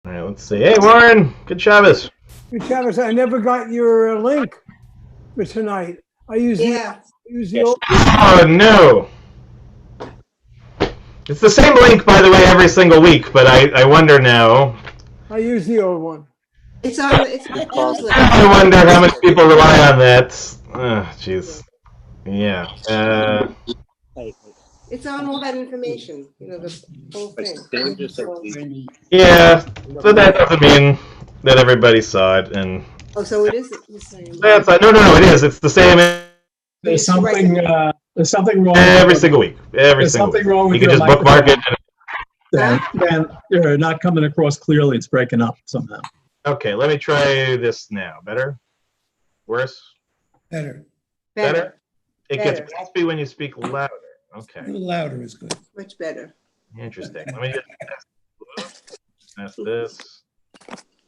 All right, let's see. Hey, Warren. Good Shabbos. Good Shabbos. I never got your link for tonight. I use Yeah. the old. Oh, no. It's the same link, by the way, every single week, but I wonder now. I use the old one. It's on the newsletter. I wonder how much people rely on that. Jeez. Yeah. It's on all that information. The whole thing. Yeah, but that doesn't mean that everybody saw it. And Oh, so it is the same. that's no, it is. It's the same There's something wrong. every single week. There's something wrong with you can your just bookmark it. Dan, you're not coming across clearly. It's breaking up somehow. Okay, let me try this now. Better? Worse? Better. Better? It gets Better. raspy when you speak louder. Okay, A little louder is good. Much better. interesting. Let me just test this.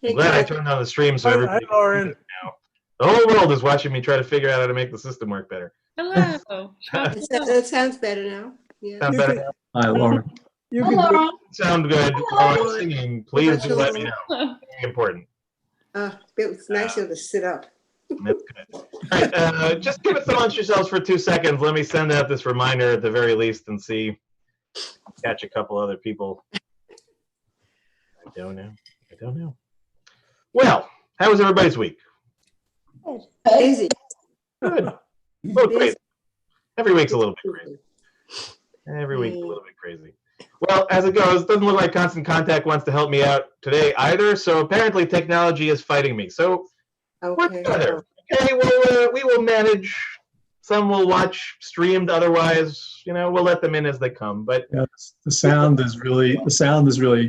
Hey, I'm glad I Kat, turned on the stream so Hi, everybody can Lauren. see it now. The whole world is watching me try to figure out how to make the system work better. Hello. that sounds better now. Yeah. Sound You better can- now? Hi, Lauren. You can do it. Sound good. While I'm singing, please do let me know. Hello. Very important. It's nice to sit up. That's good. All right, just give it amongst yourselves for 2 seconds. Let me send out this reminder at the very least and see, catch a couple other people. I don't know. Well, how was everybody's week? Busy. Good. Well, crazy. Every week's a little bit crazy. Every week's a little bit crazy. Well, as it goes, doesn't look like Constant Contact wants to help me out today either. So apparently technology is fighting me. So we're Okay. together. Okay, well, we will manage. Some will watch streamed. Otherwise, we'll let them in as they come. But Yeah, the sound is really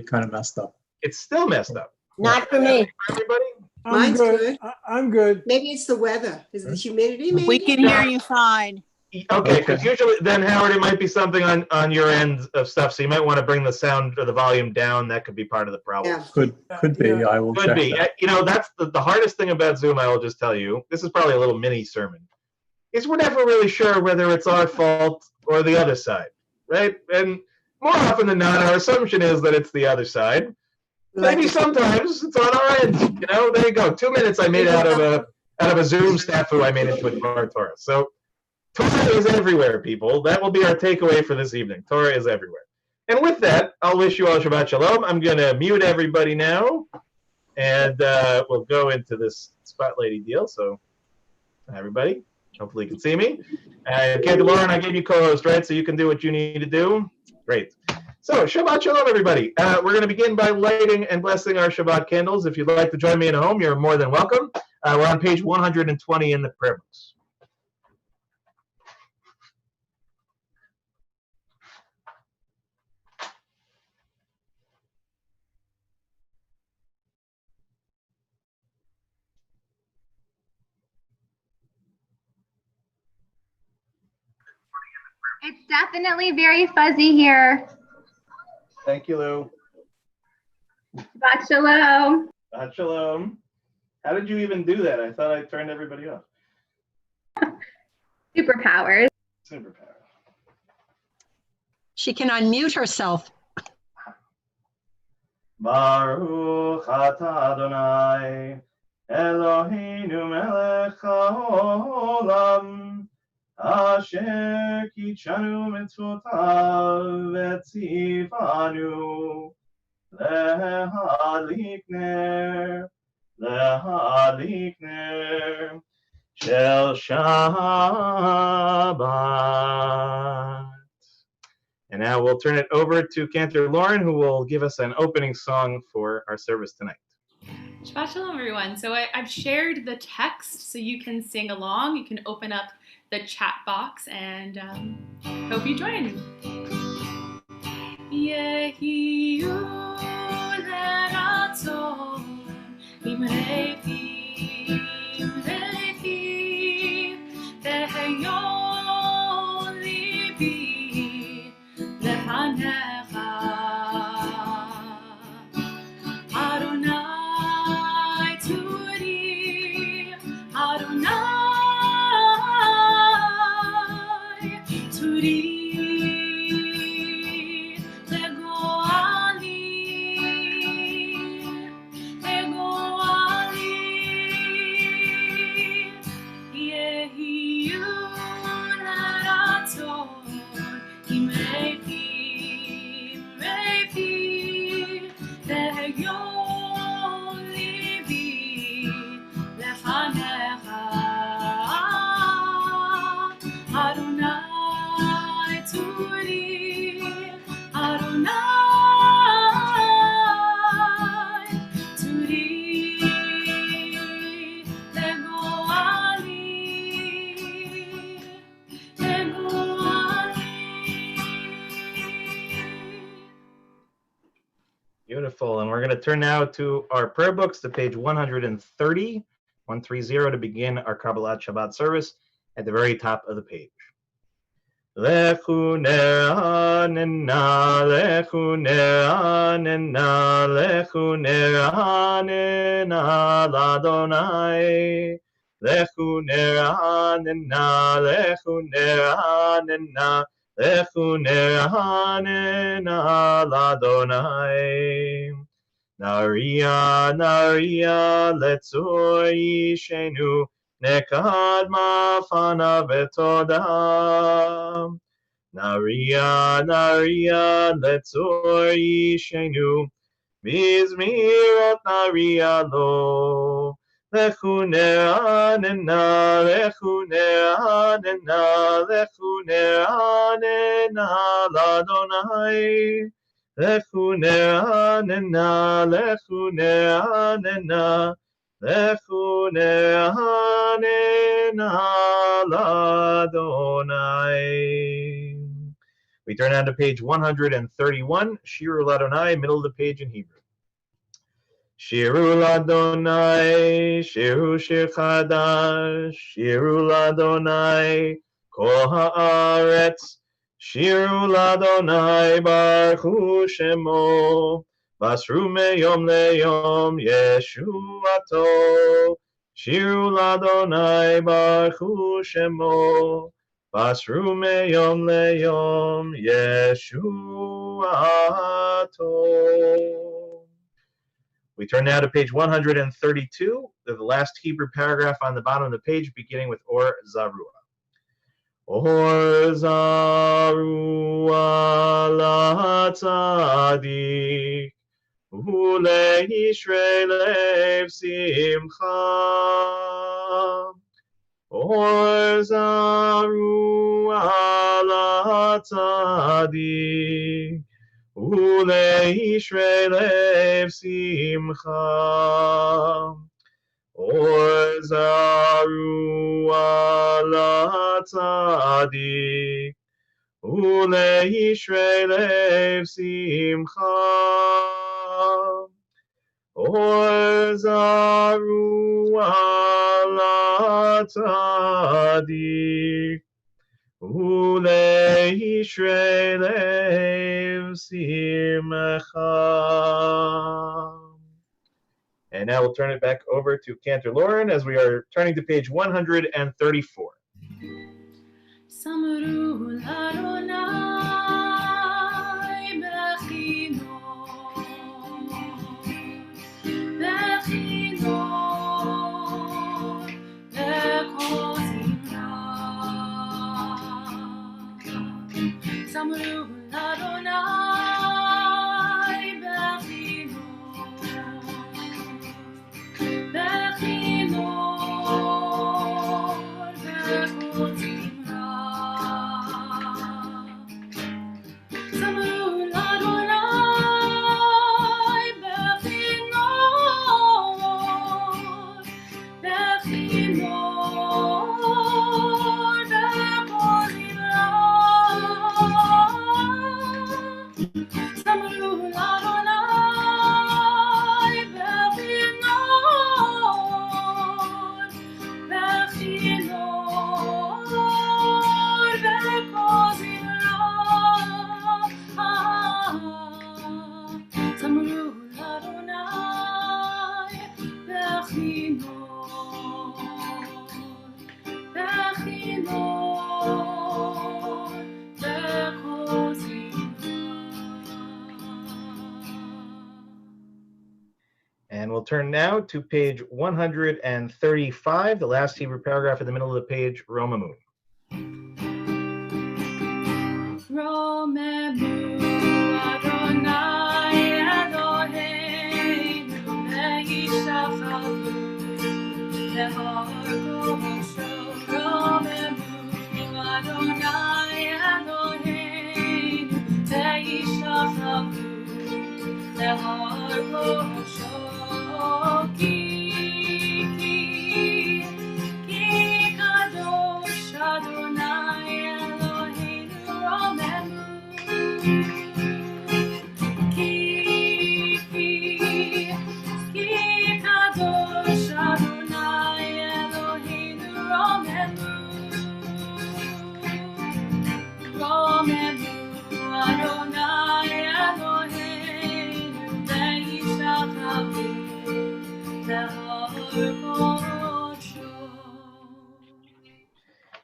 kind of messed up. it's still messed up. Not for me. For everybody? I'm Mine's good. good. I'm good. Maybe it's the weather. Is it the humidity? Maybe? We can hear you fine. Okay, because usually then, Howard, it might be something on your end of stuff. So you might want to bring the sound or the volume down. That could be part of the problem. Yeah. Could be. Yeah. I will Could check be. that. That's the hardest thing about Zoom, I will just tell you. This is probably a little mini sermon. Is we're never really sure whether it's our fault or the other side, right? And more often than not, our assumption is that it's the other side. Maybe sometimes it's on our end. There you go. 2 minutes I made out of a Zoom snafu I made into a Torah. So Torah is everywhere, people. That will be our takeaway for this evening. Torah is everywhere. And with that, I'll wish you all Shabbat Shalom. I'm going to mute everybody now, and we'll go into this spotlighty deal. So, everybody, hopefully you can see me. Candy Lauren, I gave you co-host, right? So you can do what you need to do. Great. So, Shabbat Shalom, everybody. We're going to begin by lighting and blessing our Shabbat candles. If you'd like to join me in home, you're more than welcome. We're on page 120 in the prayer books. It's definitely very fuzzy here. Thank you, Lou. Shabbat shalom. Shabbat Shalom. How did you even do that? I thought I turned everybody off. Superpowers. Superpower. She can unmute herself. Baruch atah Adonai, Eloheinu melech haolam, asher kitshanu mitzvotav v'tzivanu, lehadlik ner shel Shabbat. And now we'll turn it over to Cantor Lauren, who will give us an opening song for our service tonight. Shabbat Shalom, everyone. So I've shared the text so you can sing along. You can open up the chat box and hope you join. Yehiyu leratzon imrefi tehayon libi lefanecha Adonai turi legoali יום ליבי לפניך, אדוני צורי, אדוני צורי לגואלי, לגואלי. Beautiful. And we're going to turn now to our prayer books to page 130 to begin our Kabbalat Shabbat service at the very top of the page. Lechu ne'anena, lechu ne'anena, lechu ne'anena l'Adonai. Lechu ne'anena, lechu ne'anena, lechu ne'anena l'Adonai. Naria, naria, letzor yishenu, nekad mafana v'toda. Naria, naria, letzor yishenu, mizmirot naria lo. Lechu ne'anena, lechu ne'anena, lechu ne'anena l'Adonai. Lechu ne'anena, lechu ne'anena, lechu ne'anena l'Adonai. We turn on to page 131, Shiru l'Adonai, middle of the page in Hebrew. Shiru l'Adonai, Shiru shir chadash, Shiru l'Adonai, kol haaretz. Shiru l'Adonai baruchu shemo, basru meyom leyom yeshuato. Shiru l'Adonai baruchu shemo, basru meyom leyom yeshuato. We turn now to page 132, the last Hebrew paragraph on the bottom of the page, beginning with Or Zarua. Or zarua latzadik, uleishrei lev simcha. Or zarua latzadik, uleishrei lev simcha. Or zarua latzadik, uleishrei lev simcha. Or zarua latzadik, uleishrei lev simcha. And now we'll turn it back over to Cantor Lauren as we are turning to page 134. Samru l'Adonai b'chinor, b'chinor l'kol zimra. Samru l'Adonai b'chinor, b'chinor l'kol zimra. Samru l'Adonai b'chinor, b'chinor l'kol zimra. Samru l'Adonai b'chinor, b'chinor l'kol zimra. Samru l'Adonai b'chinor, b'chinor l'kol zimra. And we'll turn now to page 135, the last Hebrew paragraph in the middle of the page, Romamu. Romemu Adonai Elohim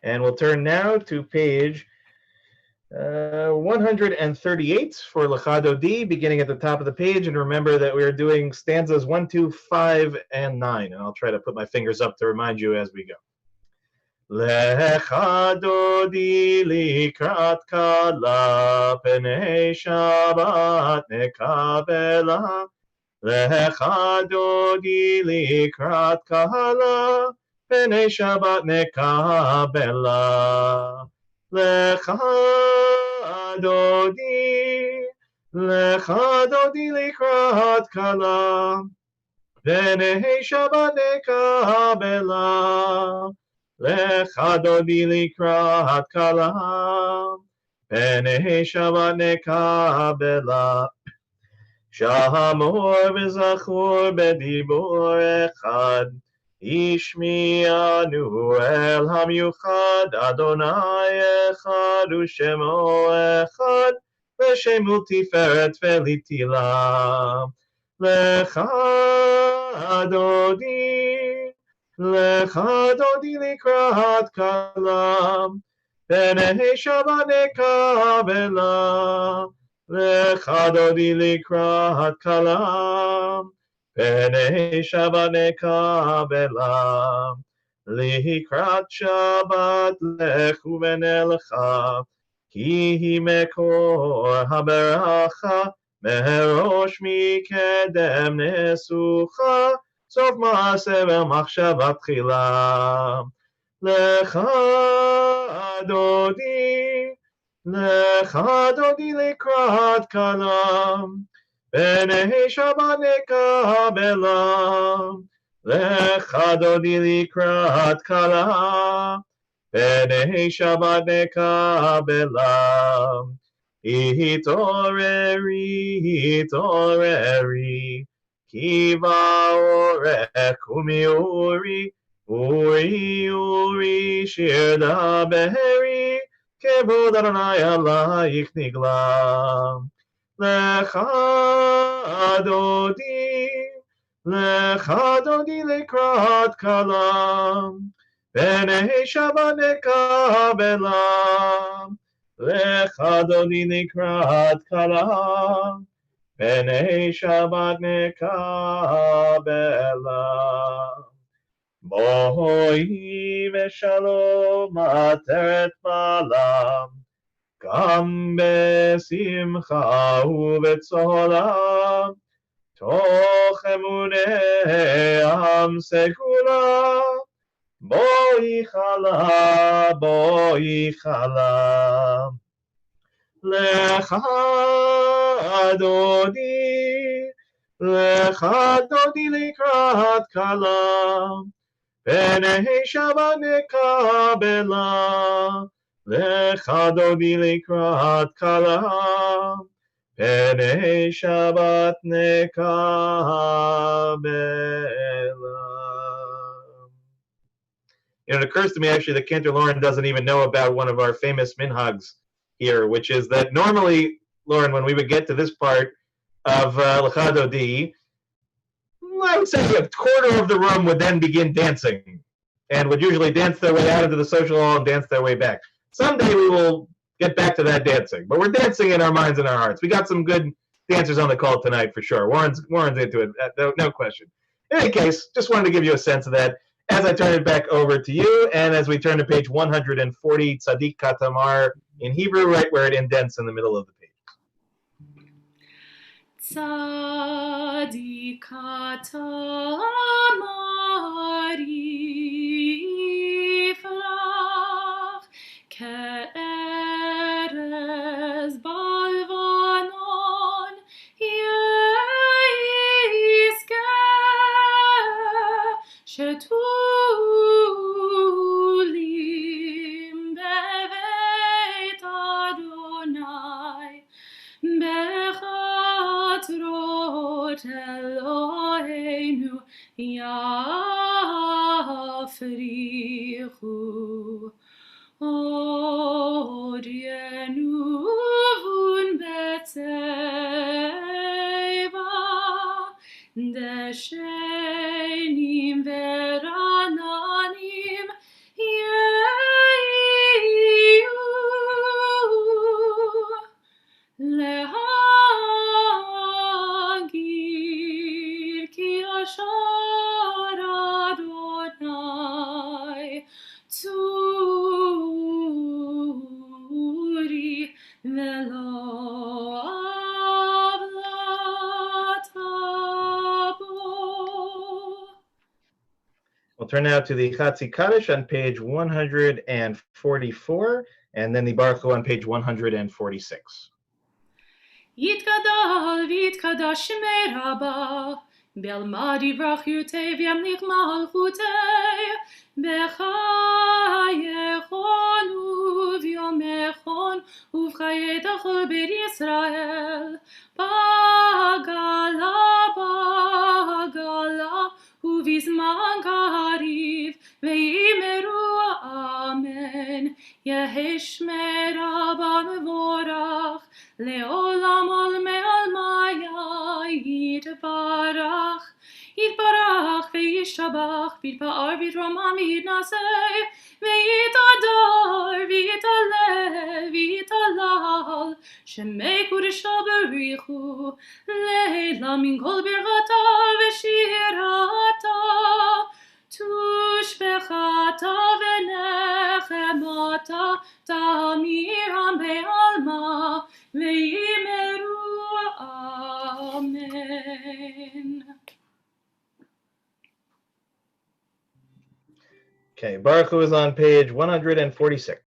And we'll turn now to page 138 for Lechado D, beginning at the top of the page. And remember that we are doing stanzas 1, 2, 5, and 9. And I'll try to put my fingers up to remind you as we go. Lechado D likrat kala pnei Shabbat nekabela. Lechado di likrat kala pnei Shabbat nekabela. Lechado di likrat kala pnei Shabbat nekabela. Lechado di likrat kala pnei Shabbat nekabela. Shamor v'zachor b'dibor echad, Ishmi'anu el hamiuchad, Adonai echad u'shemo echad, V'shemu tiferet v'litila. Lechado di likrat kala, pnei Shabbat nekabela. Lechado di likrat kala pnei Shabbat nekabela. Likrat Shabbat lechu v'nelcha, ki hi mekor haberacha, merosh mikedem nesucha, sof ma'aseh v'machshava tchila. Lechado di likrat kala pnei Shabbat nekabela. Lechado di likrat kala pnei Shabbat nekabela. Itoreri, ki va'orech u'mi'uri, uri shir daberi, Kevod Adonai alayich nigla. Lechado di likrat kala pnei Shabbat nekabela. Lechado di likrat kala pnei Shabbat nekabela. Boi v'shalom ateret malam, Gam besimcha u'betzola, Toch emunei am segula, Boi chala. Lechado di likrat kala pnei Shabbat nekabela. Lechado di likrat kala pnei Shabbat nekabela. It occurs to me actually that Cantor Lauren doesn't even know about one of our famous minhags here, which is that normally, Lauren, when we would get to this part of Lechado D, I would say a quarter of the room would then begin dancing and would usually dance their way out into the social hall and dance their way back. Someday we will get back to that dancing, but we're dancing in our minds and our hearts. We got some good dancers on the call tonight for sure. Warren's into it, no question. In any case, just wanted to give you a sense of that as I turn it back over to you, and as we turn to page 140, Tzadik Katamar in Hebrew, right where it indents in the middle of the page. Tzadik Katamar שתולים בבית אדוני בחצרות אלוהינו יפריחו עוד ינובון בצבע דשנים ורעננים יהיו להגיד כי אשר אדוני צורי ולא עוולת בו. We'll turn now to the Chatzi Kaddish on page 144, and then the Baruch Hu on page 146. יתגדל ויתקדש שמי רבה, בלמד יברח יוטי וימליך מלכותי, בחייכון וביומכון ובחיי תכל בית ישראל, בגלה ובזמן קריב, ויאמרו אמן, יהי שמי רבה מבורך, לעולם עולמי עלמיה יתברך, יתברך וישתבח, ויתפאר ויתרומם ויתנשא, ויתהדר ויתהלל ויתהלל, שמי קודשו בריחו, לילה מן כל ברכתה ושירתה, תושבחתה ונחמתה, תמירם בעלמה, ויאמרו אמן. Okay, Baruch Hu is on page 146.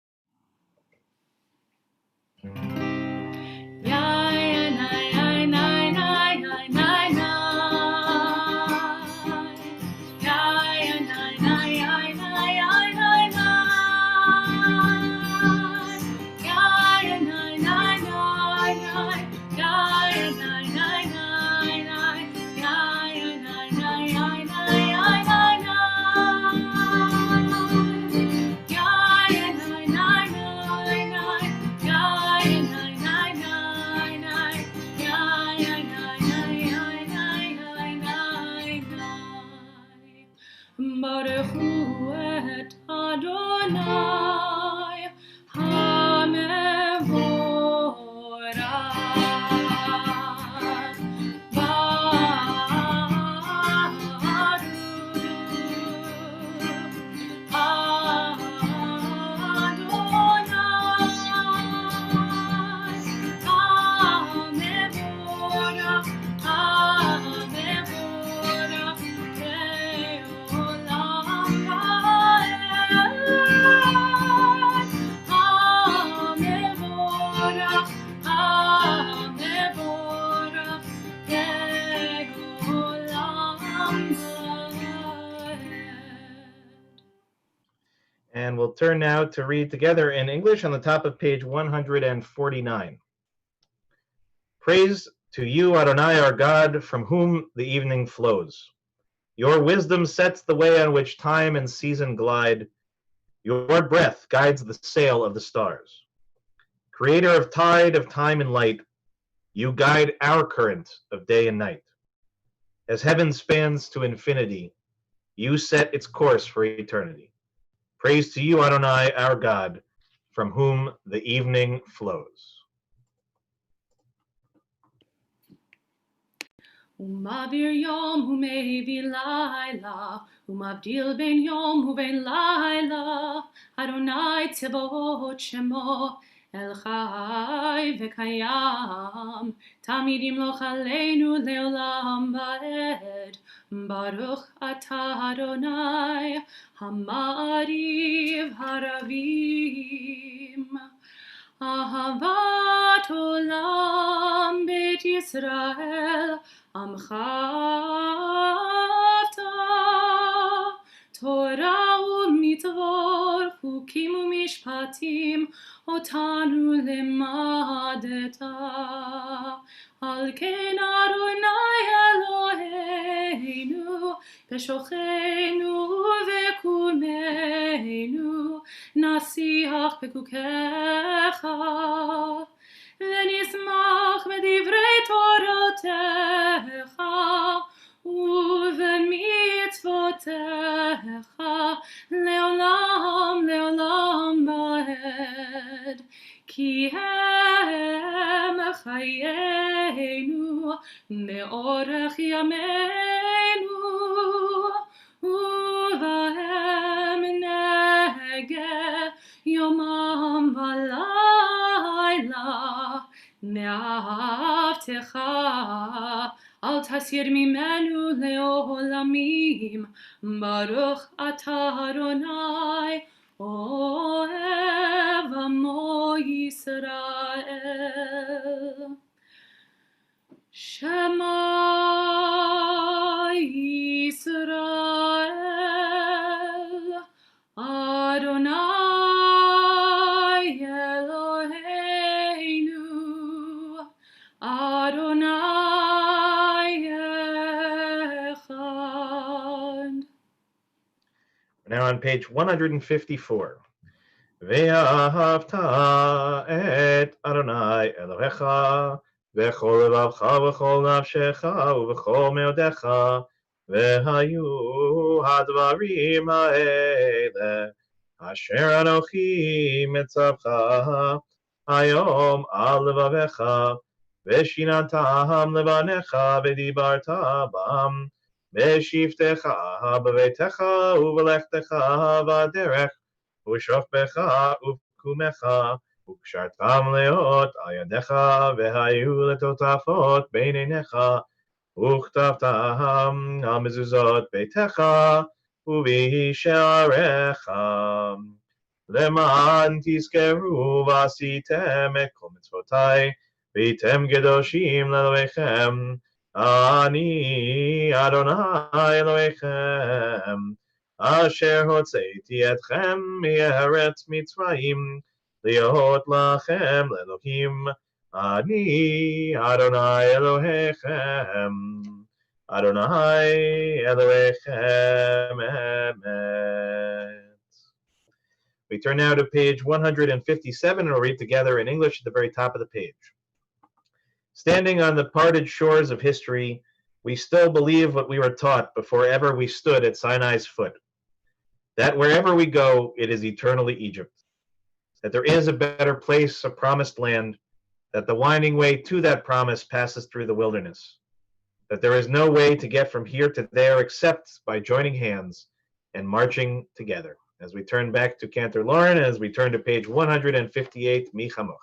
Baruch Hu et Adonai HaMevorach And we'll turn now to read together in English on the top of page 149. Praise to you, Adonai, our God, from whom the evening flows. Your wisdom sets the way on which time and season glide. Your breath guides the sail of the stars. Creator of tide, of time and light, you guide our current of day and night. As heaven spans to infinity, you set its course for eternity. Praise to you, Adonai, our God, from whom the evening flows. ומעביר יום ומביא לילה, ומבדיל בין יום ובין לילה, אדוני צבאות שמו, אל חי וקיים, תמיד ימלוך עלינו לעולם ועד. ברוך אתה אדוני, המעריב הרבים. אהבת עולם בית ישראל, עמך אהבת, חוקים ומשפטים אותנו למדת. על כן אדוני אלוהינו בשוכנו וקומנו נשיח בחוקיך ונשמח בדברי תורתך ובמצוותיך לעולם לעולם ועד כי הם חיינו באורך ימינו ובהם נהגה יומם ולילה מאהבתך אל תסיר ממנו לעולמים ברוך אתה אדוני אוהב עמו ישראל שמע ישראל אדוני אלוהינו אדוני echad. We're now on page 154. ואהבת את אדוני אלוהיך בכל לבבך ובכל נפשך ובכל מאודיך והיו הדברים האלה אשר אנוכי מצווך היום על לבביך ושיננתם לבניך ודיברת בם בשבתך בביתך ובלכתך בדרך ובשוכבך ובקומך וקשרתם להיות על ידיך והיו לטוטפות בין עיניך וכתבתם על מזוזות ביתך ובשעריך למען תזכרו ועשיתם את כל מצוותיי והייתם קדושים לאלוהיכם אני אדוני אלוהיכם אשר הוצאתי אתכם מארץ מצרים להיות לכם לאלוהים אני אדוני אלוהיכם אדוני אלוהיכם אמת. We turn now to page 157 and we'll read together in English at the very top of the page. Standing on the parted shores of history, we still believe what we were taught before ever we stood at Sinai's foot, that wherever we go, it is eternally Egypt, that there is a better place, a promised land, that the winding way to that promise passes through the wilderness, that there is no way to get from here to there except by joining hands and marching together. As we turn back to Cantor Lauren, as we turn to page 158, Mi Chamocha.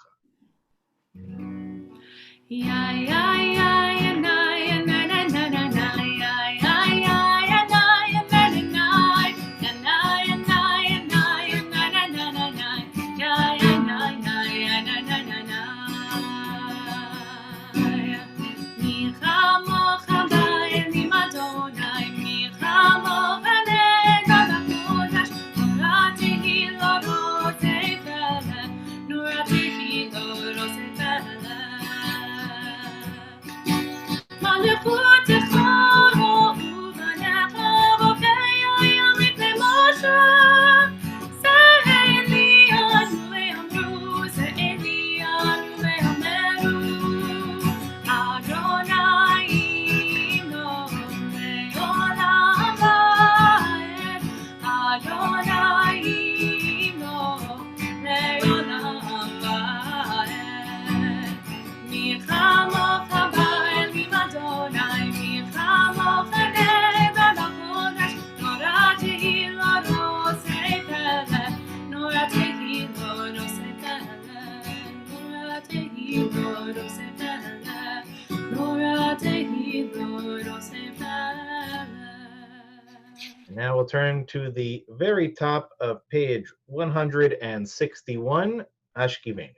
Now we'll turn to the very top of page 161, Ashkivein.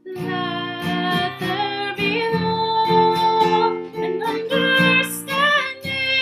Let there be love and understanding.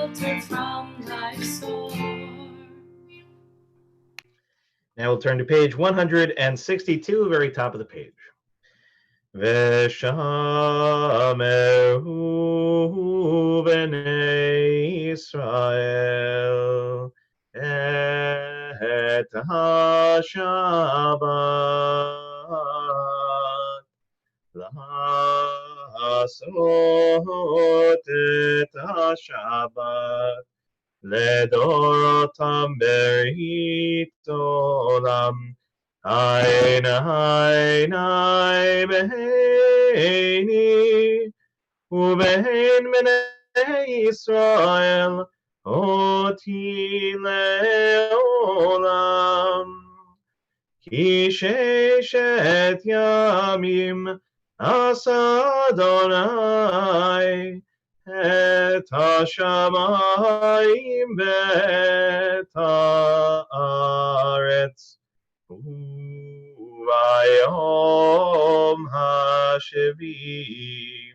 shelter from life's storm. Now we'll turn to page 162, very top of the page. Veshamehu b'nei Israel et ha-Shabbat לעשות את השבת לדורותם ברית עולם. עין עיני בהני ובהן בני ישראל אותי לעולם. כי ששת ימים עשה אדוני את השמיים ואת הארץ, וביום השביעי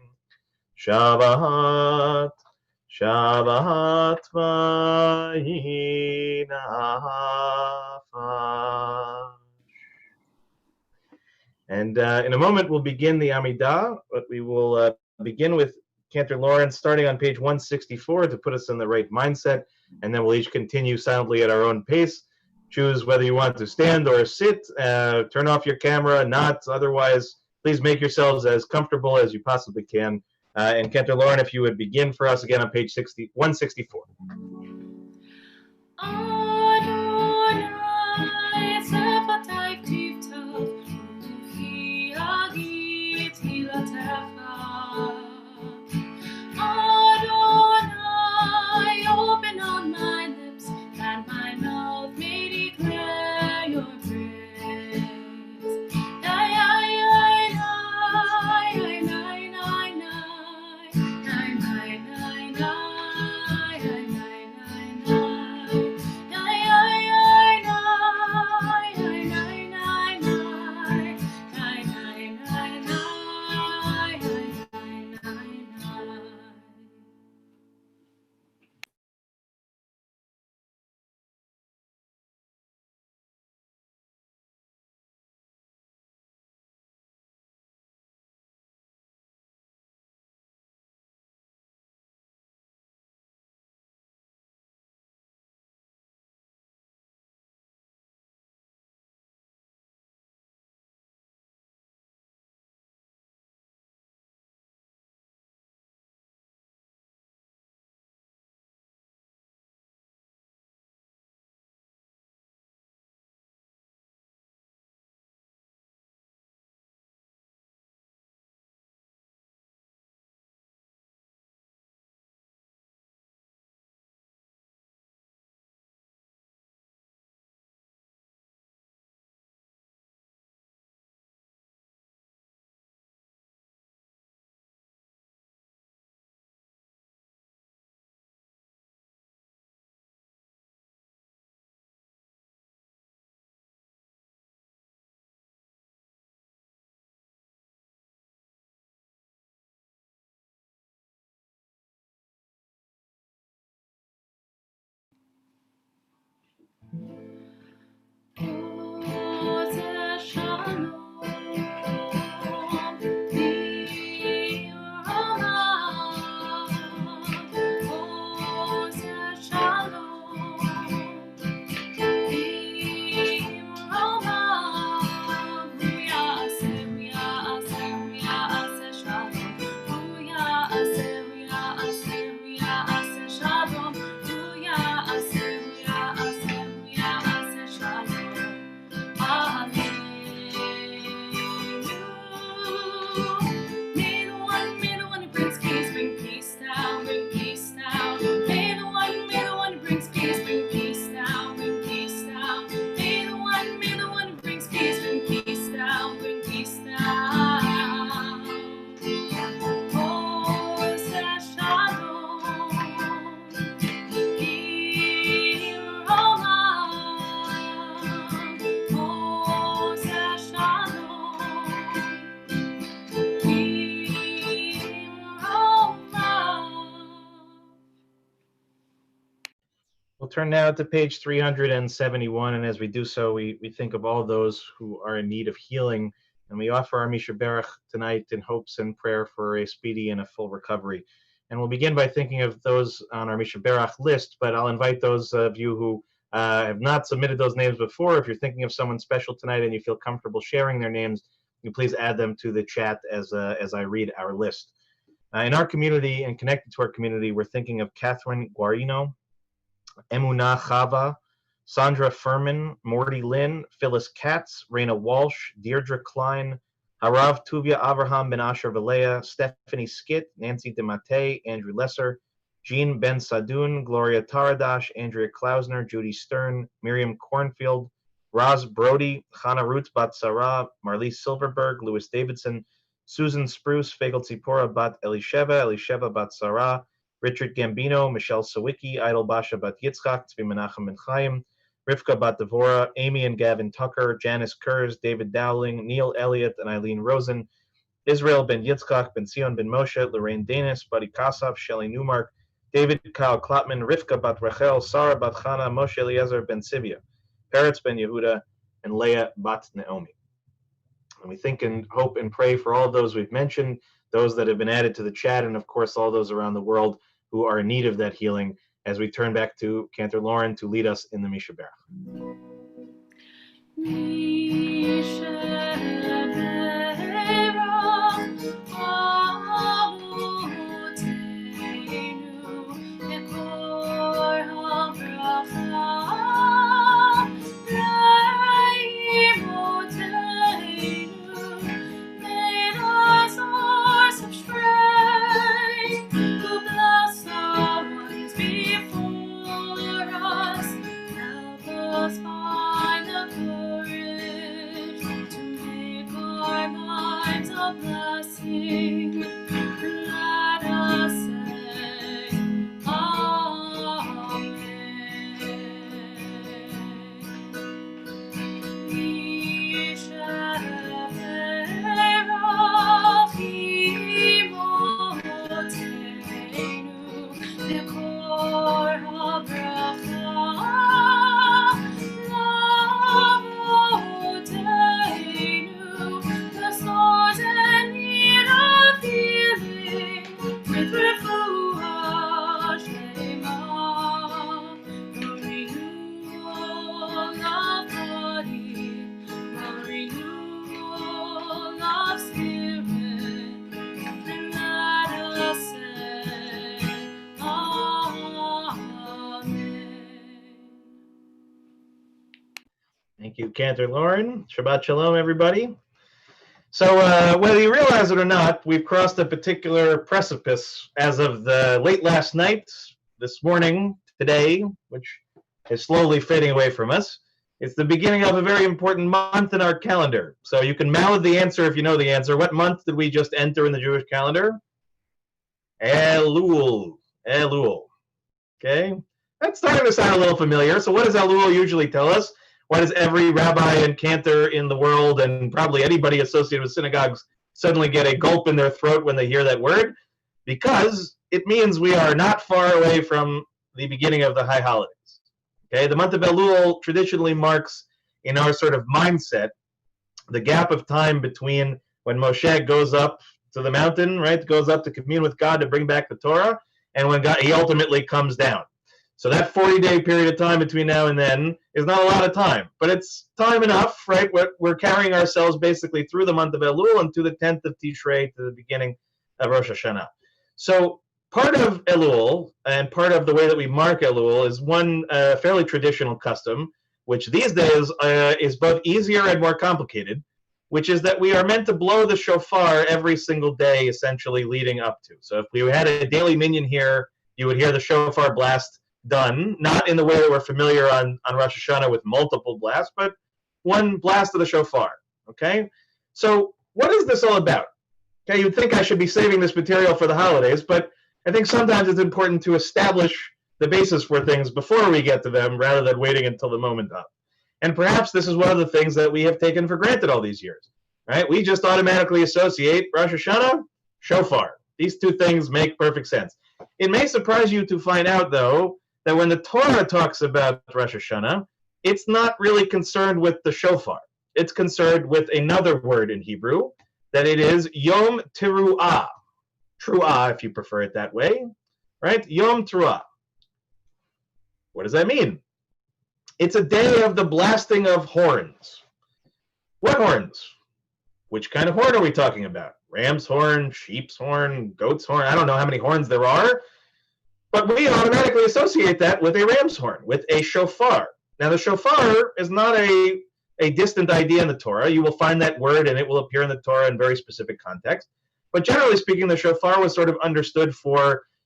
שבת, שבת ויהי נפש. And in a moment, we'll begin the Amidah, but we will begin with Cantor Lawrence, starting on page 164 to put us in the right mindset, and then we'll each continue silently at our own pace. Choose whether you want to stand or sit, turn off your camera, not. Otherwise, please make yourselves as comfortable as you possibly can. And Cantor Lawrence, if you would begin for us again on page 164. Adonai, open on my lips, that my mouth may declare your praise. We'll turn now to page 371, and as we do so, we think of all those who are in need of healing, and we offer our Misha Berach tonight in hopes and prayer for a speedy and a full recovery. And we'll begin by thinking of those on our Misha Berach list, but I'll invite those of you who have not submitted those names before. If you're thinking of someone special tonight and you feel comfortable sharing their names, you please add them to the chat as I read our list. In our community and connected to our community, we're thinking of Catherine Guarino, Emunah Chava, Sandra Furman, Morty Lynn, Phyllis Katz, Raina Walsh, Deirdre Klein, Harav Tuvia Avraham Ben Asher Valea, Stephanie Skit, Nancy DeMate, Andrew Lesser, Jean Ben Sadoun, Gloria Taradash, Andrea Klausner, Judy Stern, Miriam Cornfield, Roz Brody, Chana Ruth Bat Sarah, Marlise Silverberg, Louis Davidson, Susan Spruce, Fagel Tzipora Bat Elisheva Bat Sarah, Richard Gambino, Michelle Sawicki, Idol Basha Bat Yitzchak, Tzvi Menachem Ben Chaim, Rivka Bat Devora, Amy and Gavin Tucker, Janice Kurz, David Dowling, Neil Elliott and Eileen Rosen, Israel Ben Yitzchak, Ben Sion Ben Moshe, Lorraine Danis, Buddy Kasaf, Shelley Newmark, David Kyle Klotman, Rivka Bat Rachel, Sarah Bat Chana, Moshe Eliezer Ben Sivia, Peretz Ben Yehuda, and Leah Bat Naomi. And we think and hope and pray for all of those we've mentioned, those that have been added to the chat, and of course all those around the world who are in need of that healing, as we turn back to Cantor Lauren to lead us in the Misha Berach. Thank you, Cantor Lauren. Shabbat Shalom, everybody. So whether you realize it or not, we've crossed a particular precipice as of the late last night, this morning, today, which is slowly fading away from us. It's the beginning of a very important month in our calendar. So you can mouth the answer if you know the answer. What month did we just enter in the Jewish calendar? Elul. Elul. Okay? That's starting to sound a little familiar. So what does Elul usually tell us? Why does every rabbi and cantor in the world, and probably anybody associated with synagogues, suddenly get a gulp in their throat when they hear that word? Because it means we are not far away from the beginning of the high holidays. Okay, the month of Elul traditionally marks, in our sort of mindset, the gap of time between when Moshe goes up to the mountain, right, goes up to commune with God to bring back the Torah, and when he ultimately comes down. So that 40-day period of time between now and then is not a lot of time, but it's time enough, right? We're carrying ourselves basically through the month of Elul and to the 10th of Tishrei, to the beginning of Rosh Hashanah. So part of Elul and part of the way that we mark Elul is one fairly traditional custom, which these days is both easier and more complicated, which is that we are meant to blow the shofar every single day, essentially leading up to. So if we had a daily minyan here, you would hear the shofar blast done, not in the way that we're familiar on Rosh Hashanah with multiple blasts, but one blast of the shofar, okay? So what is this all about? Okay, you'd think I should be saving this material for the holidays, but I think sometimes it's important to establish the basis for things before we get to them rather than waiting until the moment of. And perhaps this is one of the things that we have taken for granted all these years, right? We just automatically associate Rosh Hashanah, shofar. These two things make perfect sense. It may surprise you to find out, though, that when the Torah talks about Rosh Hashanah, it's not really concerned with the shofar. It's concerned with another word in Hebrew, that it is Yom Teruah. Truah, if you prefer it that way, right? Yom Teruah. What does that mean? It's a day of the blasting of horns. What horns? Which kind of horn are we talking about? Ram's horn, sheep's horn, goat's horn? I don't know how many horns there are, but we automatically associate that with a ram's horn, with a shofar. Now, the shofar is not a distant idea in the Torah. You will find that word, and it will appear in the Torah in very specific context. But generally speaking, the shofar was sort of understood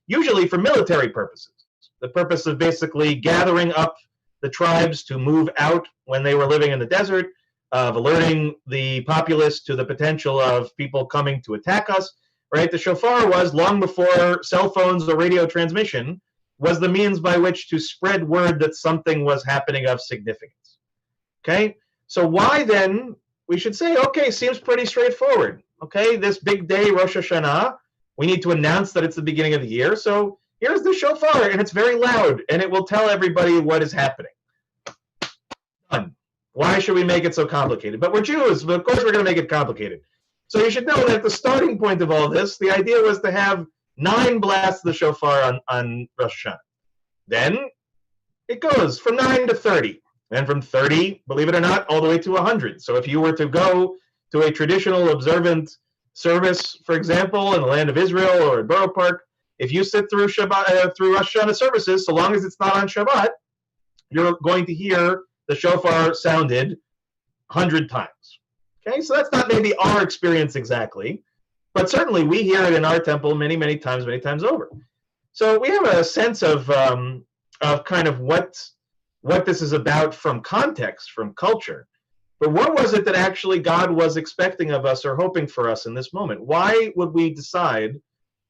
usually for military purposes. The purpose of basically gathering up the tribes to move out when they were living in the desert, of alerting the populace to the potential of people coming to attack us, right? The shofar was, long before cell phones or radio transmission, was the means by which to spread word that something was happening of significance. Okay? So why then, we should say, okay, seems pretty straightforward. Okay, this big day, Rosh Hashanah, we need to announce that it's the beginning of the year, so here's the shofar, and it's very loud, and it will tell everybody what is happening. Done. Why should we make it so complicated? But we're Jews, but of course we're going to make it complicated. So you should know that the starting point of all this, the idea was to have 9 blasts of the shofar on Rosh Hashanah. Then it goes from 9 to 30. And from 30, believe it or not, all the way to 100. So if you were to go to a traditional observant service, for example, in the land of Israel or in Borough Park, if you sit through through Rosh Hashanah services, so long as it's not on Shabbat, you're going to hear the shofar sounded 100 times. Okay, so that's not maybe our experience exactly, but certainly we hear it in our temple many, many times over. So we have a sense of kind of what this is about from context, from culture. But what was it that actually God was expecting of us or hoping for us in this moment? Why would we decide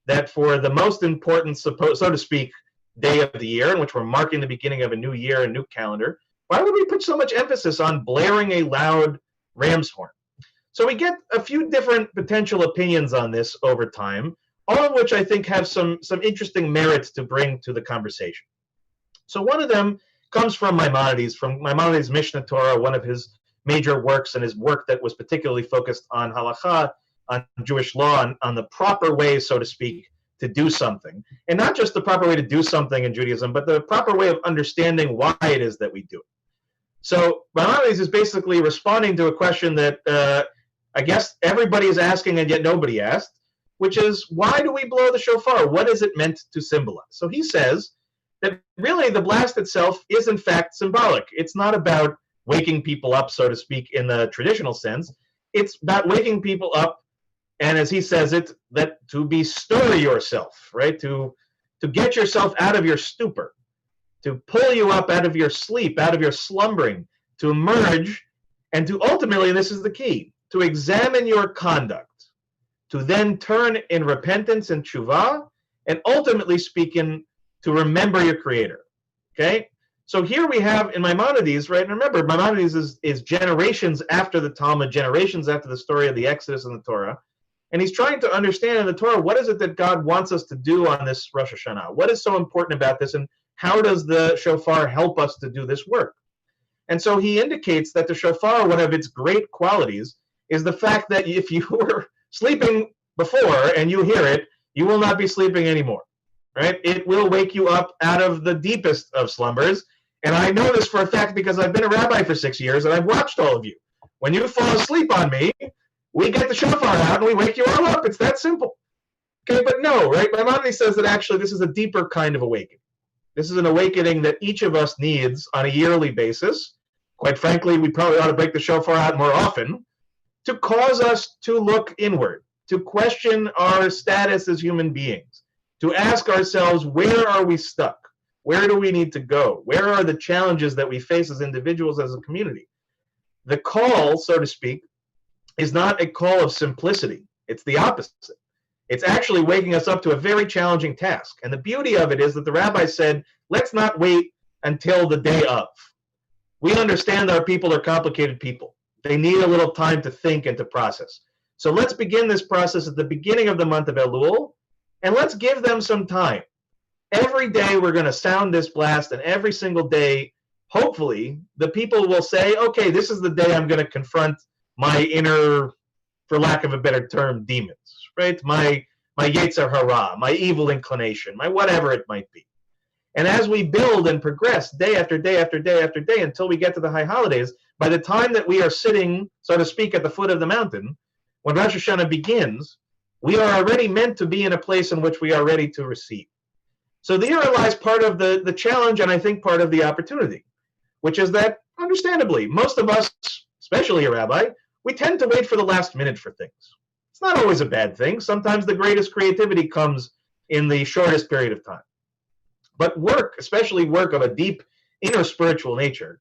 that for the most important, so to speak, day of the year, in which we're marking the beginning of a new year, a new calendar, why would we put so much emphasis on blaring a loud ram's horn? So we get a few different potential opinions on this over time, all of which I think have some interesting merits to bring to the conversation. So one of them comes from Maimonides' Mishnah Torah, one of his major works, and his work that was particularly focused on halakha, on Jewish law, on the proper way, so to speak, to do something. And not just the proper way to do something in Judaism, but the proper way of understanding why it is that we do it. So Maimonides is basically responding to a question that I guess everybody is asking and yet nobody asked, which is, why do we blow the shofar? What is it meant to symbolize? So he says that really the blast itself is in fact symbolic. It's not about waking people up, so to speak, in the traditional sense. It's about waking people up, and as he says it, that to bestir yourself, right? To get yourself out of your stupor, to pull you up out of your sleep, out of your slumbering, to emerge, and to ultimately, and this is the key, to examine your conduct, to then turn in repentance and tshuva, and ultimately speaking, to remember your Creator. Okay? So here we have in Maimonides, right? And remember, Maimonides is generations after the Talmud, generations after the story of the Exodus and the Torah. And he's trying to understand in the Torah, what is it that God wants us to do on this Rosh Hashanah? What is so important about this? And how does the shofar help us to do this work? And so he indicates that the shofar, one of its great qualities, is the fact that if you were sleeping before and you hear it, you will not be sleeping anymore. Right? It will wake you up out of the deepest of slumbers. And I know this for a fact because I've been a rabbi for 6 years and I've watched all of you. When you fall asleep on me, we get the shofar out and we wake you all up. It's that simple. Okay, but no, right? Maimonides says that actually this is a deeper kind of awakening. This is an awakening that each of us needs on a yearly basis. Quite frankly, we probably ought to break the shofar out more often to cause us to look inward, to question our status as human beings, to ask ourselves, where are we stuck? Where do we need to go? Where are the challenges that we face as individuals, as a community? The call, so to speak, is not a call of simplicity. It's the opposite. It's actually waking us up to a very challenging task. And the beauty of it is that the rabbi said, let's not wait until the day of. We understand our people are complicated people. They need a little time to think and to process. So let's begin this process at the beginning of the month of Elul, and let's give them some time. every day we're going to sound this blast, and every single day, hopefully, the people will say, okay, this is the day I'm going to confront my inner, for lack of a better term, demons, right? My Yetzer Hara, my evil inclination, my whatever it might be. And as we build and progress day after day after day after day until we get to the high holidays, by the time that we are sitting, so to speak, at the foot of the mountain, when Rosh Hashanah begins, we are already meant to be in a place in which we are ready to receive. So there lies part of the challenge, and I think part of the opportunity, which is that, understandably, most of us, especially a rabbi, we tend to wait for the last minute for things. It's not always a bad thing. Sometimes the greatest creativity comes in the shortest period of time. But work, especially work of a deep inner spiritual nature,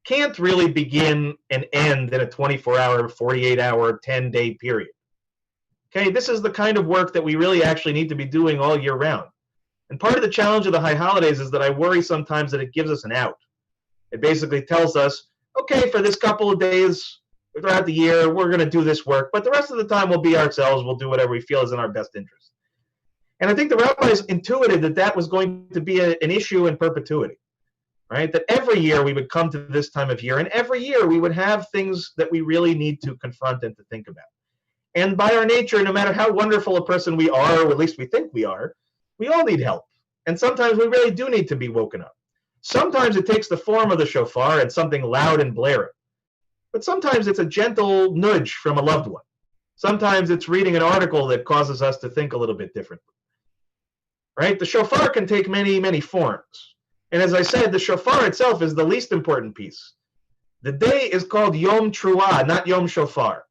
can't really begin and end in a 24-hour, 48-hour, 10-day period. Okay, this is the kind of work that we really actually need to be doing all year round. And part of the challenge of the high holidays is that I worry sometimes that it gives us an out. It basically tells us, okay, for this couple of days throughout the year, we're going to do this work, but the rest of the time we'll be ourselves, we'll do whatever we feel is in our best interest. And I think the rabbis intuited that that was going to be an issue in perpetuity, right? That every year we would come to this time of year, and every year we would have things that we really need to confront and to think about. And by our nature, no matter how wonderful a person we are, or at least we think we are, we all need help. And sometimes we really do need to be woken up. Sometimes it takes the form of the shofar and something loud and blaring. But sometimes it's a gentle nudge from a loved one. Sometimes it's reading an article that causes us to think a little bit differently. Right? The shofar can take many, many forms. And as I said, the shofar itself is the least important piece. The day is called Yom Truah, not Yom Shofar.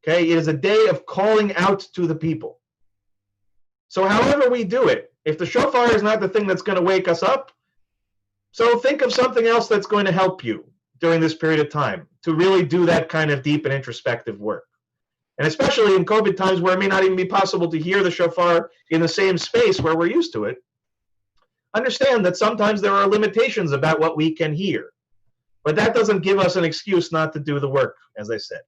Okay? It is a day of calling out to the people. So however we do it, if the shofar is not the thing that's going to wake us up, so think of something else that's going to help you during this period of time to really do that kind of deep and introspective work. And especially in COVID times where it may not even be possible to hear the shofar in the same space where we're used to it, understand that sometimes there are limitations about what we can hear. But that doesn't give us an excuse not to do the work, as I said.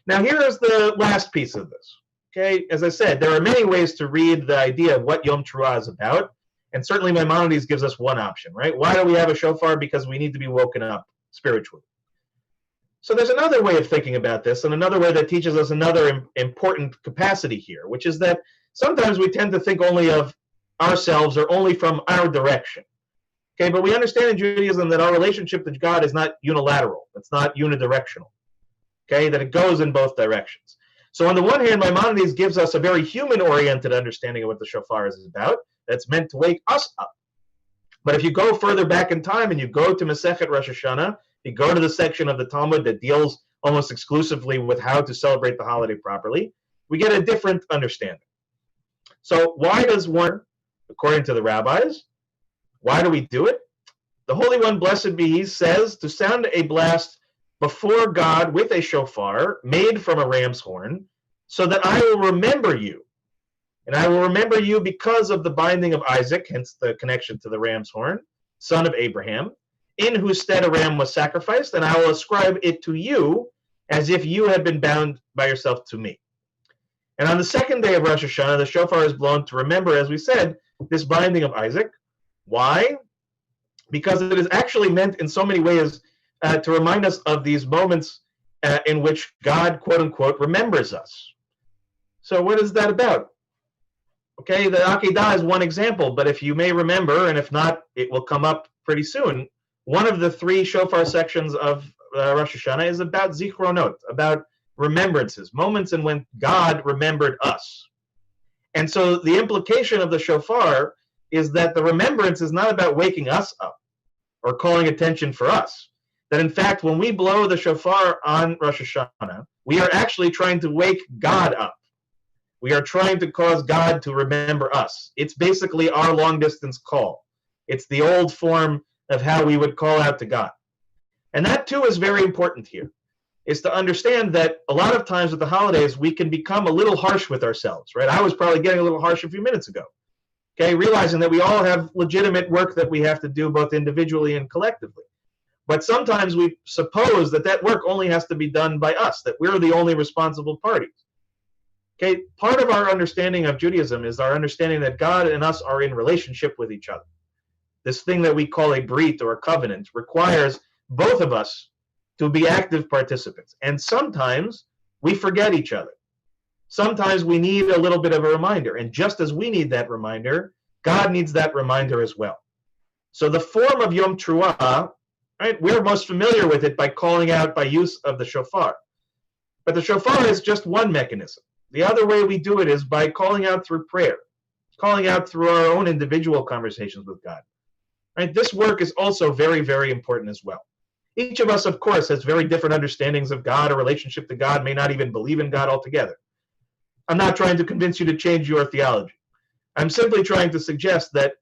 Now here is the last piece of this. Okay, as I said, there are many ways to read the idea of what Yom Teruah is about, and certainly Maimonides gives us one option, right? Why do we have a shofar? Because we need to be woken up spiritually. So there's another way of thinking about this, and another way that teaches us another important capacity here, which is that sometimes we tend to think only of ourselves or only from our direction. Okay, but we understand in Judaism that our relationship to God is not unilateral. It's not unidirectional. Okay, that it goes in both directions. So on the one hand, Maimonides gives us a very human-oriented understanding of what the shofar is about. That's meant to wake us up. But if you go further back in time and you go to Masechet Rosh Hashanah, you go to the section of the Talmud that deals almost exclusively with how to celebrate the holiday properly, we get a different understanding. So why does one, according to the rabbis, why do we do it? The Holy One, blessed be He, says to sound a blast before God with a shofar made from a ram's horn, so that I will remember you. And I will remember you because of the binding of Isaac, hence the connection to the ram's horn, son of Abraham, in whose stead a ram was sacrificed, and I will ascribe it to you as if you had been bound by yourself to me. And on the second day of Rosh Hashanah, the shofar is blown to remember, as we said, this binding of Isaac. Why? Because it is actually meant in so many ways to remind us of these moments in which God, quote unquote, remembers us. So what is that about? Okay, the Akedah is one example, but if you may remember, and if not, it will come up pretty soon, one of the three shofar sections of Rosh Hashanah is about zichronot, about remembrances, moments in when God remembered us. And so the implication of the shofar is that the remembrance is not about waking us up or calling attention for us. That in fact, when we blow the shofar on Rosh Hashanah, we are actually trying to wake God up. We are trying to cause God to remember us. It's basically our long-distance call. It's the old form of how we would call out to God. And that too is very important here, is to understand that a lot of times with the holidays, we can become a little harsh with ourselves, right? I was probably getting a little harsh a few minutes ago, okay? Realizing that we all have legitimate work that we have to do both individually and collectively. But sometimes we suppose that that work only has to be done by us, that we're the only responsible parties. Okay, part of our understanding of Judaism is our understanding that God and us are in relationship with each other. This thing that we call a brit or a covenant requires both of us to be active participants. And sometimes we forget each other. Sometimes we need a little bit of a reminder. And just as we need that reminder, God needs that reminder as well. So the form of Yom Teruah, right, we're most familiar with it by calling out by use of the shofar. But the shofar is just one mechanism. The other way we do it is by calling out through prayer, calling out through our own individual conversations with God. Right? This work is also very, very important as well. Each of us, of course, has very different understandings of God, a relationship to God, may not even believe in God altogether. I'm not trying to convince you to change your theology. I'm simply trying to suggest that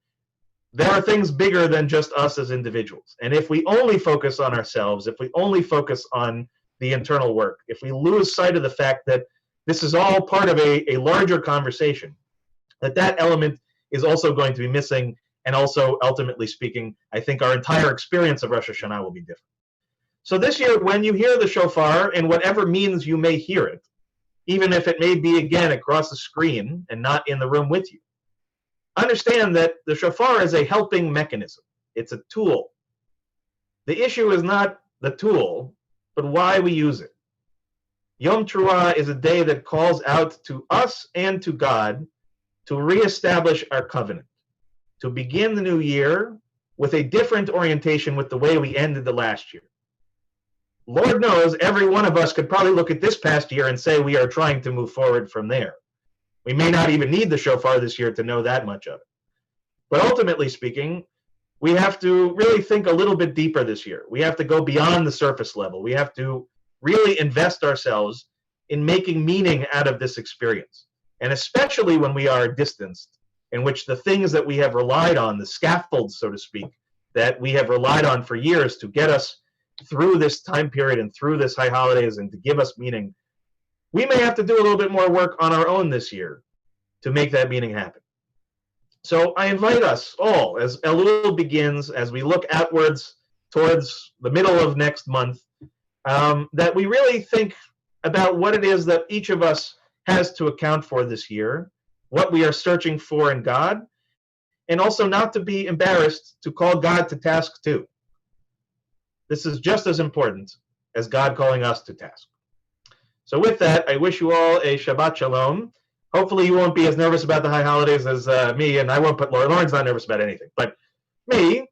there are things bigger than just us as individuals. And if we only focus on ourselves, if we only focus on the internal work, if we lose sight of the fact that this is all part of a larger conversation, that element is also going to be missing. And also, ultimately speaking, I think our entire experience of Rosh Hashanah will be different. So this year, when you hear the shofar, in whatever means you may hear it, even if it may be, again, across the screen and not in the room with you, understand that the shofar is a helping mechanism. It's a tool. The issue is not the tool, but why we use it. Yom Teruah is a day that calls out to us and to God to reestablish our covenant, to begin the new year with a different orientation with the way we ended the last year. Lord knows every one of us could probably look at this past year and say we are trying to move forward from there. We may not even need the shofar this year to know that much of it. But ultimately speaking, we have to really think a little bit deeper this year. We have to go beyond the surface level. We have to really invest ourselves in making meaning out of this experience. And especially when we are distanced, in which the things that we have relied on, the scaffolds, so to speak, that we have relied on for years to get us through this time period and through this high holidays and to give us meaning, we may have to do a little bit more work on our own this year to make that meaning happen. So I invite us all, as Elul begins, as we look outwards towards the middle of next month, that we really think about what it is that each of us has to account for this year, what we are searching for in God, and also not to be embarrassed to call God to task too. This is just as important as God calling us to task. So with that, I wish you all a Shabbat Shalom. Hopefully you won't be as nervous about the high holidays as me, and I won't put Lauren. Lauren's not nervous about anything, but me,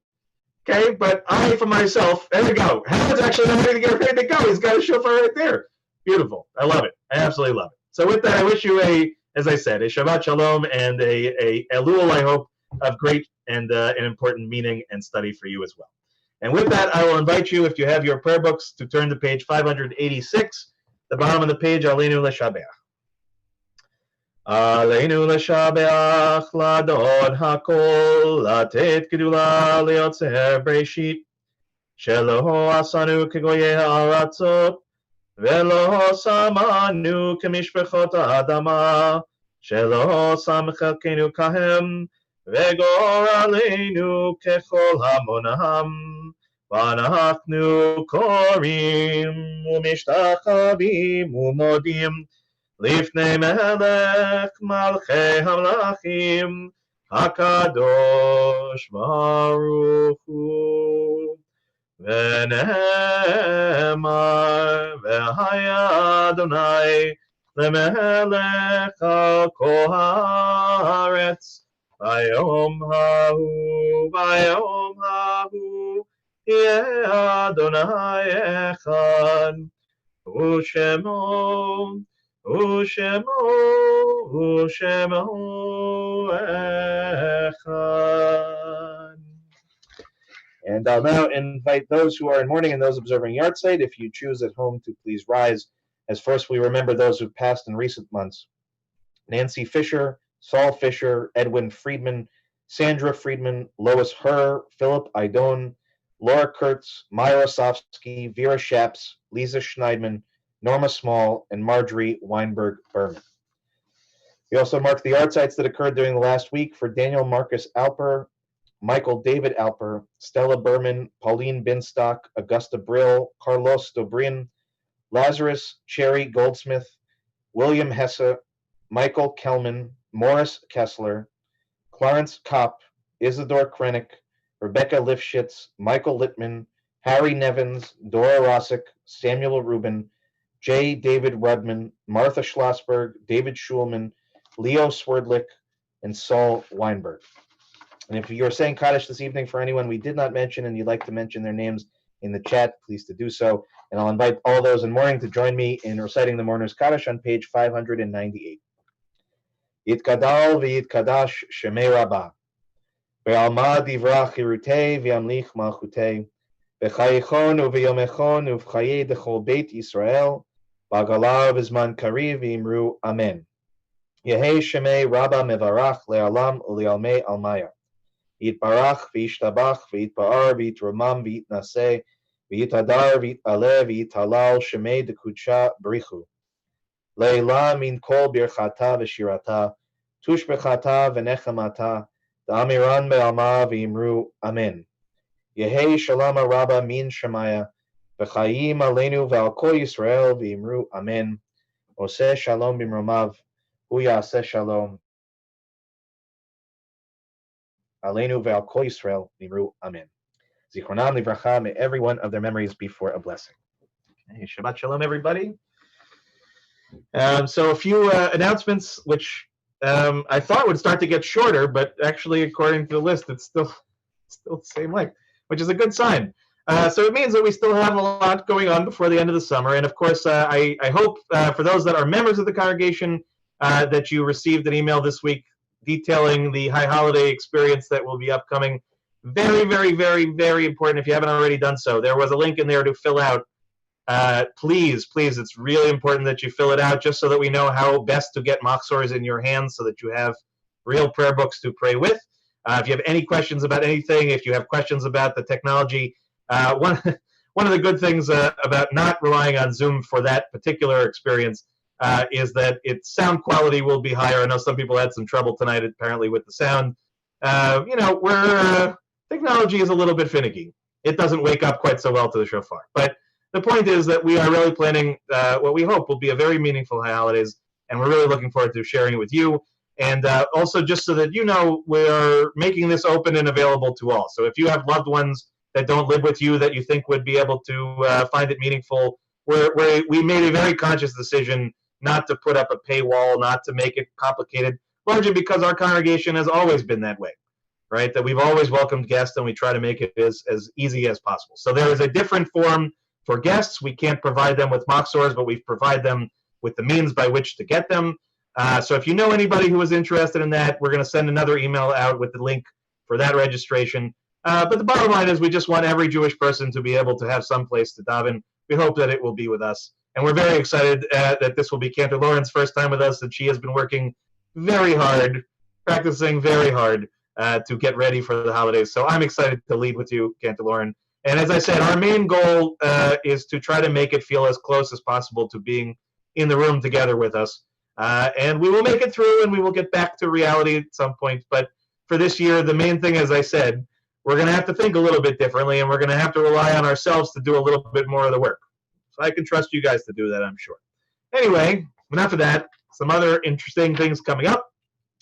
okay? But I, for myself, there we go. Howard's actually not ready to get ready to go. He's got a shofar right there. Beautiful. I love it. I absolutely love it. So with that, I wish you as I said, a Shabbat Shalom and a Elul, I hope, of great and an important meaning and study for you as well. And with that, I will invite you, if you have your prayer books, to turn to page 586, the bottom of the page, Aleinu L'Shabeach. Aleinu L'Shabeach, L'Adon HaKol, Latet Gedula Leotzer Breshit, Shelo Asanu Kegoye Ha'aratzot, Velo Samanu Kemishpechot Adama, Shelo Sam Chelkenu Kahem, Vegor Aleinu Kechol Hamonam, Vanachnu Korim, Umishtakavim, Umodim, Lifnei Melech Malchei Hamlachim, Hakadosh Baruch Hu. V'ne'emar v'haya Adonai lemelech al kol haaretz v'yom hahu yeh Adonai echad u'shemo echad. And I'll now invite those who are in mourning and those observing yahrzeit, if you choose at home, to please rise, as first we remember those who've passed in recent months. Nancy Fisher, Saul Fisher, Edwin Friedman, Sandra Friedman, Lois Herr, Philip Idone, Laura Kurtz, Myra Sofsky, Vera Shaps, Lisa Schneidman, Norma Small, and Marjorie Weinberg Berman. We also mark the yahrzeits that occurred during the last week for Daniel Marcus Alper, Michael David Alper, Stella Berman, Pauline Binstock, Augusta Brill, Carlos Dobrin, Lazarus Cherry Goldsmith, William Hesse, Michael Kelman, Morris Kessler, Clarence Kopp, Isidore Krennick, Rebecca Lifshitz, Michael Littman, Harry Nevins, Dora Rossick, Samuel Rubin, J. David Rudman, Martha Schlossberg, David Schulman, Leo Swerdlick, and Saul Weinberg. And if you're saying Kaddish this evening for anyone we did not mention and you'd like to mention their names in the chat, please to do so. And I'll invite all those in mourning to join me in reciting the Mourner's Kaddish on page 598. Yitkadal v'yitkadash shemei Rabbah. Ve'alma divrach hirutei v'yamlich malchutei. V'chayichon u'v'yomechon u'v'chayi dechol Beit Yisrael. B'agalav v'zman kariv v'imru Amen. Yehei shemei Rabbah mevarach le'alam u'le'almei almaya. Yitbarach v'yishtabach v'yitpa'ar v'yitromam v'yitnaseh v'yitadar v'yitaleh v'yitalal shemei dekudsha brichu. Leila min kol birchata v'shirata, tush bechata v'nechamata, da'amiran be'alma v'imru Amen. Yehei shalom rabba min shemaya, v'chayim aleinu ve'al kol Yisrael v'imru Amen. Oseh shalom b'mromav, hu ya'aseh shalom. Aleinu ve'al kol Yisrael v'imru Amen. Zichronam livracha, may every one of their memories be for a blessing. Okay, Shabbat shalom, everybody. So a few announcements, which I thought would start to get shorter, but actually, according to the list, it's still the same length, which is a good sign. So it means that we still have a lot going on before the end of the summer. And of course, I hope for those that are members of the congregation that you received an email this week detailing the high holiday experience that will be upcoming. Very, very, very, very important. If you haven't already done so, there was a link in there to fill out. Please, it's really important that you fill it out just so that we know how best to get machzors in your hands so that you have real prayer books to pray with. If you have any questions about anything, if you have questions about the technology, one of the good things about not relying on Zoom for that particular experience is that its sound quality will be higher. I know some people had some trouble tonight apparently with the sound. Technology is a little bit finicky. It doesn't wake up quite so well to the shofar. But the point is that we are really planning what we hope will be a very meaningful high holidays, and we're really looking forward to sharing it with you. And also, just so that you know, we're making this open and available to all. So if you have loved ones that don't live with you that you think would be able to find it meaningful, we made a very conscious decision not to put up a paywall, not to make it complicated, largely because our congregation has always been that way, right? That we've always welcomed guests, and we try to make it as easy as possible. So there is a different form for guests. We can't provide them with machzors, but we provide them with the means by which to get them. So if you know anybody who is interested in that, we're going to send another email out with the link for that registration. But the bottom line is we just want every Jewish person to be able to have some place to daven. We hope that it will be with us. And we're very excited that this will be Cantor Lauren's first time with us, and she has been working very hard, practicing very hard to get ready for the holidays. So I'm excited to lead with you, Cantor Lauren. And as I said, our main goal is to try to make it feel as close as possible to being in the room together with us. And we will make it through, and we will get back to reality at some point. But for this year, the main thing, as I said, we're going to have to think a little bit differently, and we're going to have to rely on ourselves to do a little bit more of the work. So I can trust you guys to do that, I'm sure. Anyway, enough of that. Some other interesting things coming up.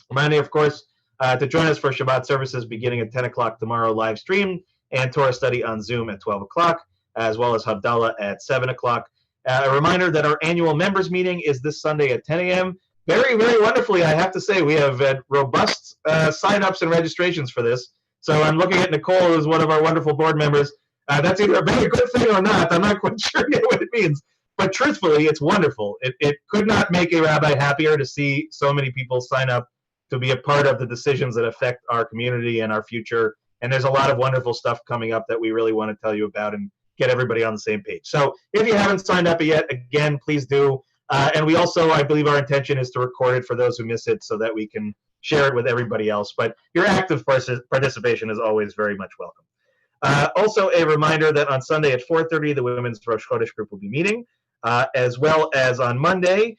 Remind you, of course, to join us for Shabbat services beginning at 10 o'clock tomorrow, live stream, and Torah study on Zoom at 12 o'clock, as well as Havdalah at 7 o'clock. A reminder that our annual members meeting is this Sunday at 10 a.m. Very, very wonderfully, I have to say, we have had robust sign-ups and registrations for this. So I'm looking at Nicole, who's one of our wonderful board members. That's either a very good thing or not. I'm not quite sure yet what it means. But truthfully, it's wonderful. It could not make a rabbi happier to see so many people sign up to be a part of the decisions that affect our community and our future. And there's a lot of wonderful stuff coming up that we really want to tell you about and get everybody on the same page. So if you haven't signed up yet, again, please do. And we also, I believe our intention is to record it for those who miss it so that we can share it with everybody else. But your active participation is always very much welcome. Also, a reminder that on Sunday at 4:30, the Women's Rosh Chodesh group will be meeting, as well as on Monday.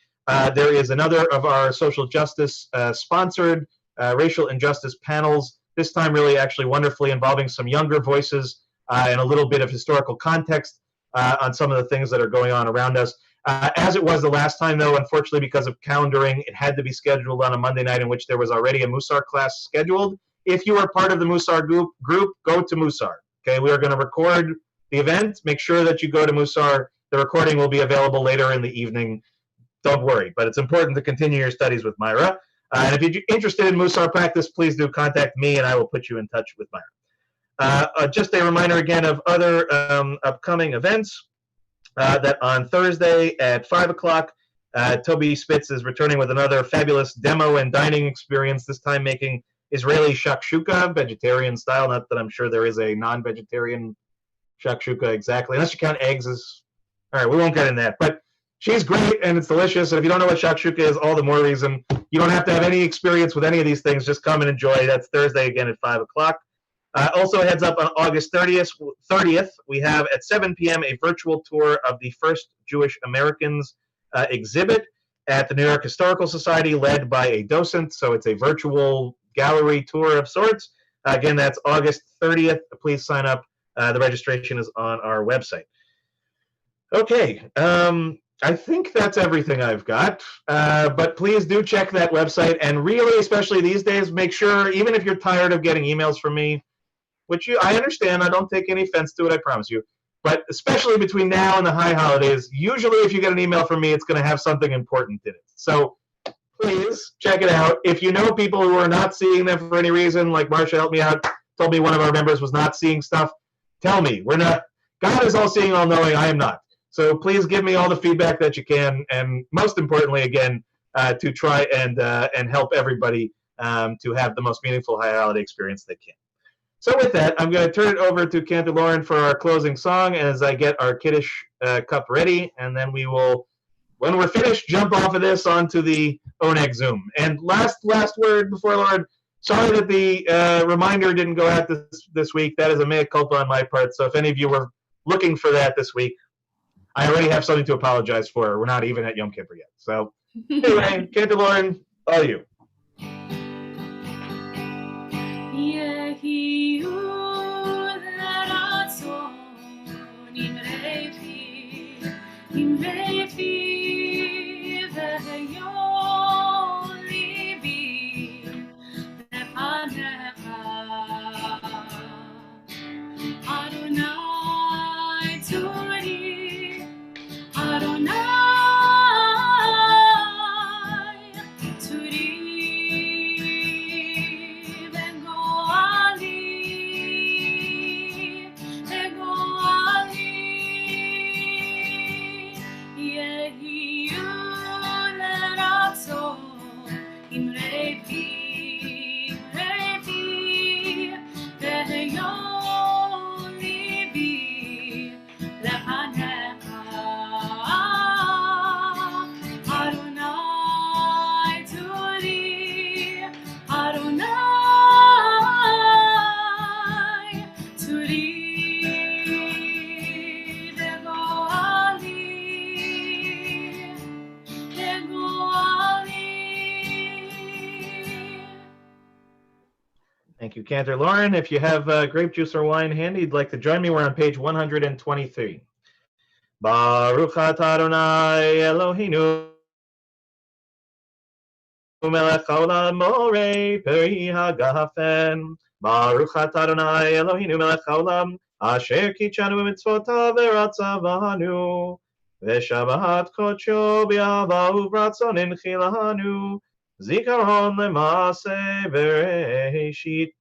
There is another of our social justice sponsored racial injustice panels, this time really actually wonderfully involving some younger voices and a little bit of historical context on some of the things that are going on around us. As it was the last time, though, unfortunately, because of calendaring, it had to be scheduled on a Monday night in which there was already a Musar class scheduled. If you are part of the Musar group, go to Musar. Okay, we are going to record the event. Make sure that you go to Musar. The recording will be available later in the evening. Don't worry, but it's important to continue your studies with Myra. And if you're interested in Musar practice, please do contact me, and I will put you in touch with Myra. Just a reminder again of other upcoming events. That on Thursday at 5 o'clock, Toby Spitz is returning with another fabulous demo and dining experience, this time making Israeli shakshuka, vegetarian style. Not that I'm sure there is a non-vegetarian shakshuka exactly, unless you count eggs as... All right, we won't get into that. But she's great, and it's delicious. And if you don't know what shakshuka is, all the more reason. You don't have to have any experience with any of these things. Just come and enjoy. That's Thursday again at 5 o'clock. Also, heads up on August 30th, we have at 7 p.m. a virtual tour of the First Jewish Americans exhibit at the New York Historical Society, led by a docent. So it's a virtual gallery tour of sorts. Again, that's August 30th. Please sign up. The registration is on our website. Okay, I think that's everything I've got. But please do check that website. And really, especially these days, make sure, even if you're tired of getting emails from me, which I understand, I don't take any offense to it, I promise you. But especially between now and the high holidays, usually if you get an email from me, it's going to have something important in it. So please check it out. If you know people who are not seeing them for any reason, like Marsha helped me out, told me one of our members was not seeing stuff, tell me. We're not. God is all-seeing, all-knowing. I am not. So please give me all the feedback that you can, and most importantly, again, to try and help everybody to have the most meaningful high holiday experience they can. So with that, I'm going to turn it over to Cantor Lauren for our closing song as I get our Kiddush cup ready, and then we will, when we're finished, jump off of this onto the Oneg Zoom. And last word before Lord, sorry that the reminder didn't go out this week. That is a mea culpa on my part. So if any of you were looking for that this week, I already have something to apologize for. We're not even at Yom Kippur yet. So anyway, Cantor Lauren, all you. Thank you, Cantor Lauren. If you have grape juice or wine handy, you'd like to join me, we're on page 123. Baruch atah Adonai Eloheinu melech haolam morei peri hagafen. Baruch atah Adonai Eloheinu melech haolam asher kitshanu b'mitzvotav v'ratzavanu v'shabbat kodsho b'ahava u'b'ratzon inchilanu zikaron lema'aseh v'reishit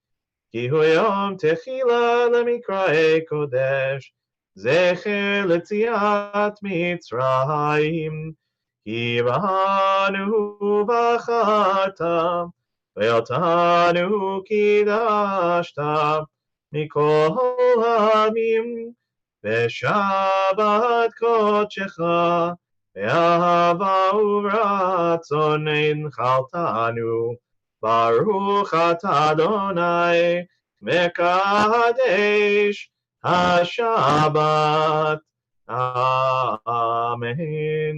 ki hu yom techila lemikra'ei kodesh zecher letziat mitzrayim ki b'hanu v'achata ve'otanu kidashta mikol ha'amim v'shabbat kodshecha ve'ahava u'ratzon inchaltanu Baruch atah Adonai mekadesh HaShabbat. Amen.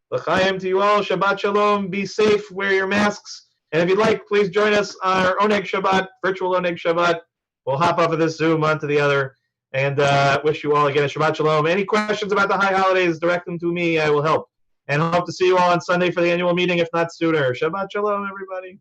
L'chaim to you all. Shabbat shalom. Be safe. Wear your masks. And if you'd like, please join us on our Oneg Shabbat, virtual Oneg Shabbat. We'll hop off of this Zoom onto the other And wish you all again a Shabbat Shalom. Any questions about the high holidays, direct them to me. I will help. And hope to see you all on Sunday for the annual meeting, if not sooner. Shabbat Shalom, everybody.